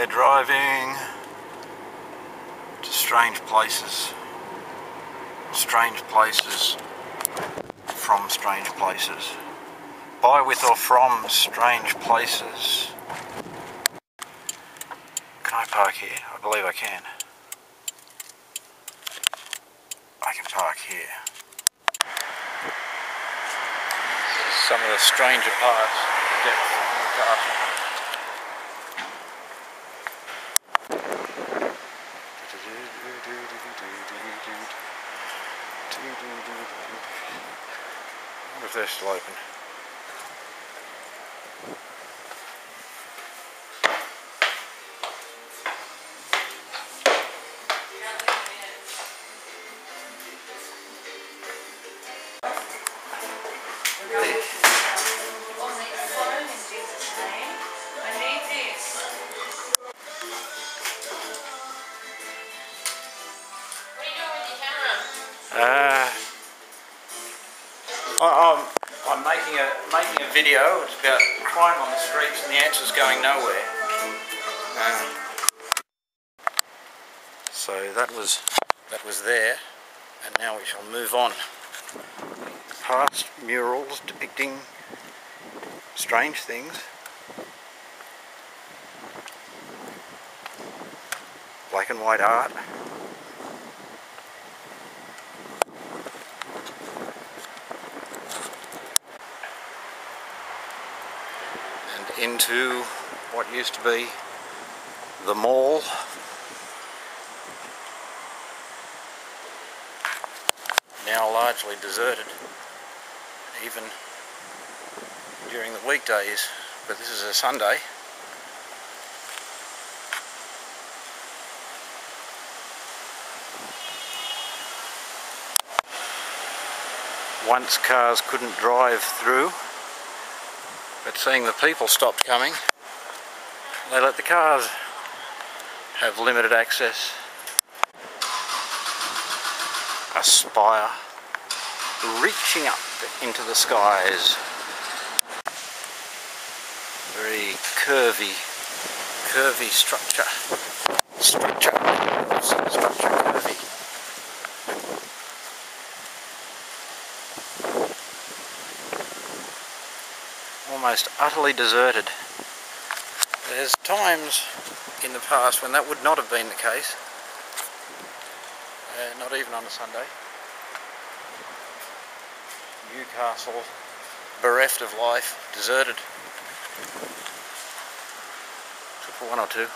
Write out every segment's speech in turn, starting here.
We're driving to strange places from strange places, by, with or from strange places. Can I park here? I believe I can. I can park here. Some of the stranger parts of the depth of Newcastle. I wonder if they're still open. I'm making a video. It's about crime on the streets and the answer's going nowhere. So that was there, and now we shall move on past murals depicting strange things. Black and white art. Into what used to be the mall. Now largely deserted, even during the weekdays, but this is a Sunday. Once cars couldn't drive through, but seeing the people stopped coming, they let the cars have limited access. A spire reaching up into the skies. Very curvy structure. Structure curvy. Almost utterly deserted. There's times in the past when that would not have been the case, not even on a Sunday. Newcastle, bereft of life, deserted. Except for one or two.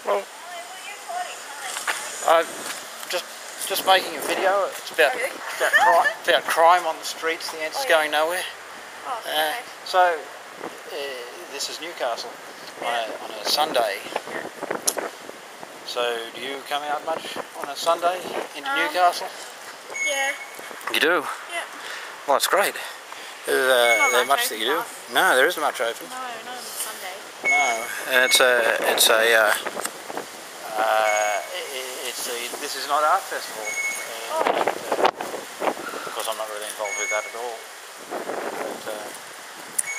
Well, I'm just making a video. It's about crime on the streets. The answer's going nowhere. Oh, okay. So, this is Newcastle on a Sunday. So, do you come out much on a Sunday into Newcastle? Yeah. You do? Yeah. Well, it's great. Is there much that you do? No, there isn't much open. No, not on Sunday. No, and this is not art festival. Of course, I'm not really involved with that at all.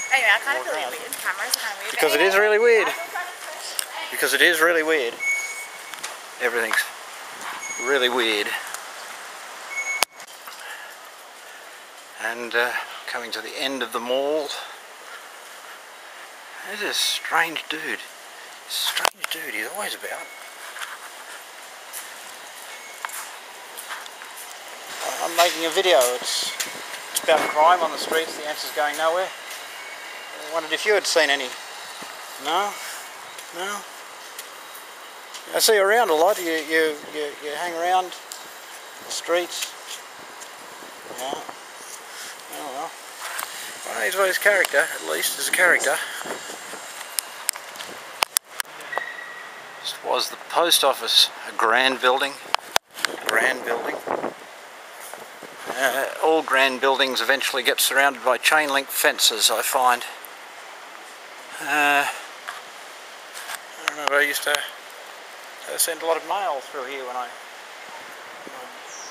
Anyway, I kind of feel weird. The cameras are kind of weird. Because it is really weird. Because it is really weird. Everything's really weird. And coming to the end of the mall. There's a strange dude. He's always about. I'm making a video. It's about crime on the streets. The answer's going nowhere. I wondered if you had seen any. No? No? I see you around a lot. You hang around the streets. Yeah. Oh well. Well, he's got his character, at least, as a character. This was the post office, a grand building. All grand buildings eventually get surrounded by chain link fences, I find. I remember I used to send a lot of mail through here when I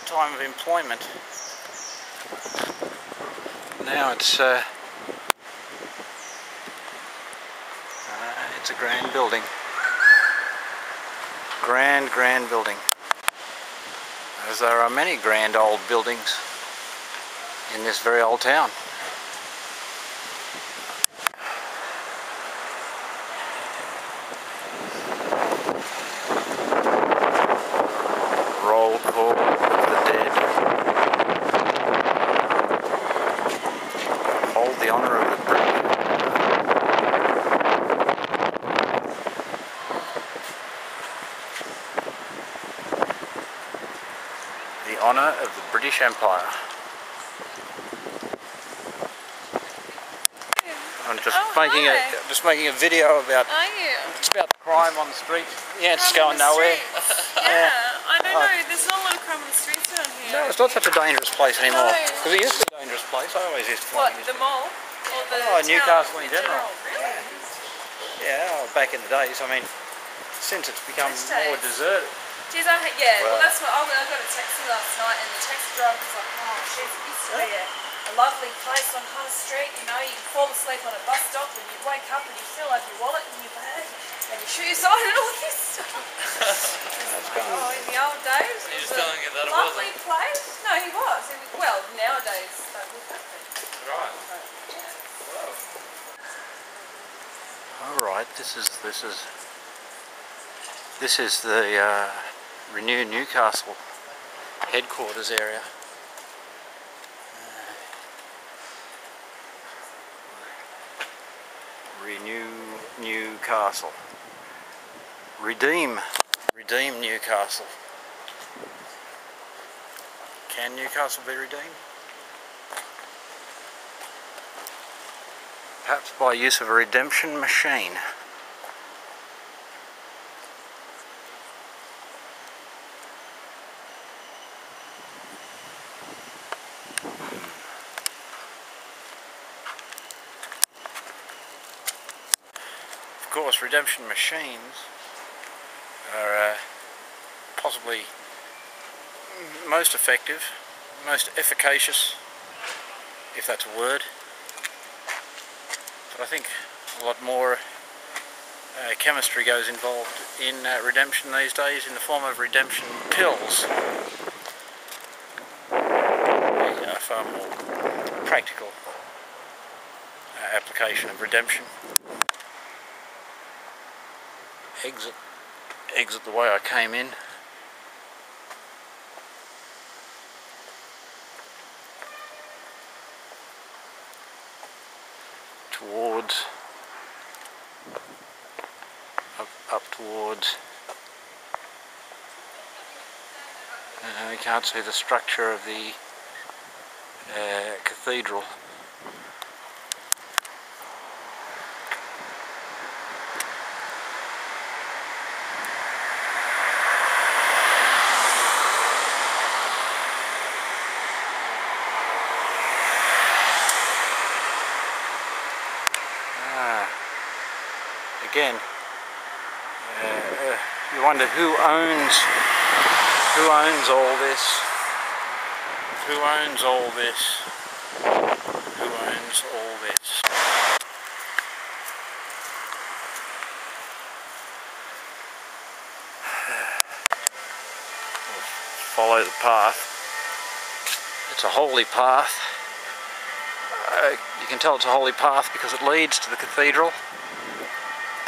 time of employment. Now it's a grand building. Grand, grand building. As there are many grand old buildings in this very old town. Roll call of the dead. Hold the honour of the British. The honour of the British Empire. I'm just making a video about. Are you? It's about the crime on the street. The ants Crime going on the nowhere. Yeah, I don't know. There's not a lot of crime on the streets down here. No, it's not such a dangerous place anymore. No. Because it used to be a dangerous place. I always used to What, find it. the mall? Or the town Newcastle in general. Really? Yeah, back in the days. I mean, since it's become more deserted. Geez, well that's what I got a taxi last night and the taxi driver was like, oh jeez, it used to be a lovely place on Hunter Street, you know, you can fall asleep on a bus stop and you wake up and you still have your wallet and your bag and your shoes on and all this stuff. In the old days, it was a lovely place. No, he was. Well, nowadays that would happen. Right. Alright, this is the Renew Newcastle headquarters area. Renew Newcastle. Redeem Newcastle. Can Newcastle be redeemed? Perhaps by use of a redemption machine. Of course, redemption machines are possibly most effective, most efficacious, if that's a word. But I think a lot more chemistry goes involved in redemption these days in the form of redemption pills. A far more practical application of redemption. Exit the way I came in. Towards up towards you can't see the structure of the cathedral. Again, you wonder who owns all this. Who owns all this? Who owns all this? Follow the path. It's a holy path. You can tell it's a holy path because it leads to the cathedral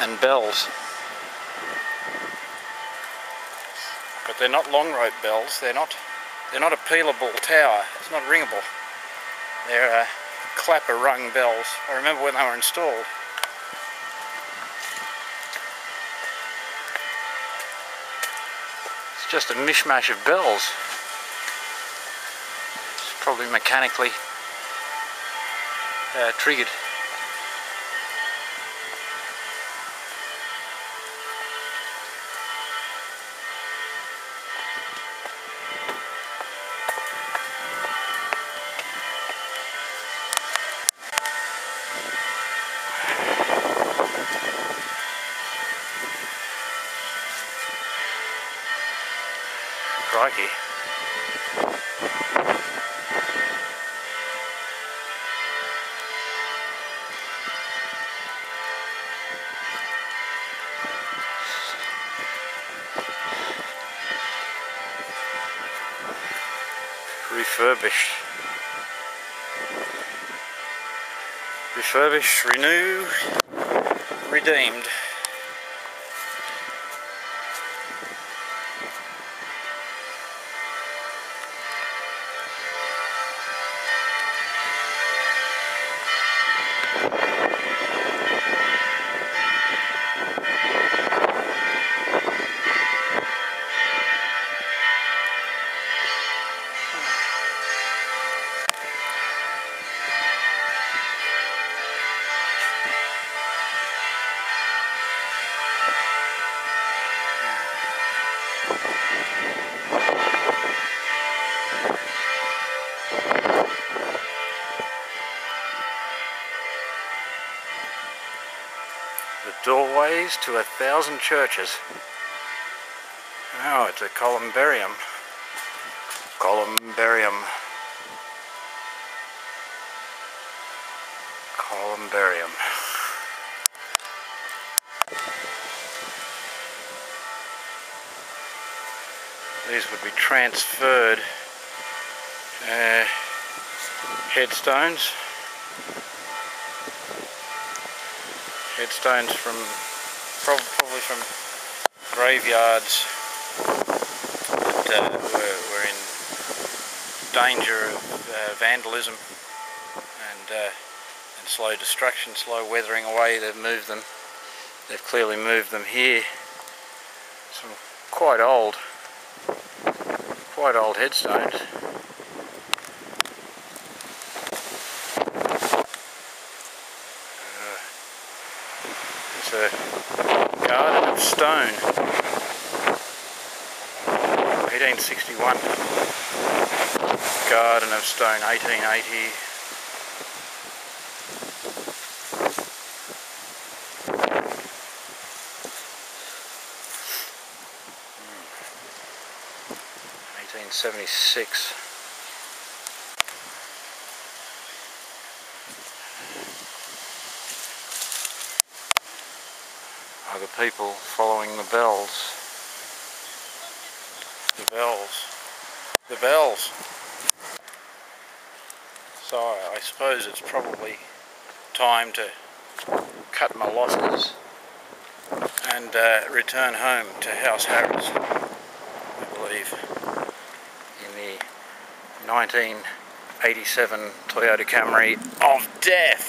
and bells. But they're not long rope bells. They're not a peelable tower. It's not ringable. They're clapper rung bells. I remember when they were installed. It's just a mishmash of bells. It's probably mechanically triggered. Crikey. refurbished. Refurbished, renewed, redeemed. The doorways to 1,000 churches. Oh, it's a columbarium. Columbarium. Columbarium. These would be transferred headstones. Headstones from probably from graveyards that were in danger of vandalism and slow destruction, slow weathering away. They've moved them. They've clearly moved them here. Some quite old headstones. It's a garden of stone. 1861. Garden of stone, 1880. '76. Are the people following the bells? The bells. The bells. So I suppose it's probably time to cut my losses and return home to House Harris, I believe, in the 1987 Toyota Camry of death.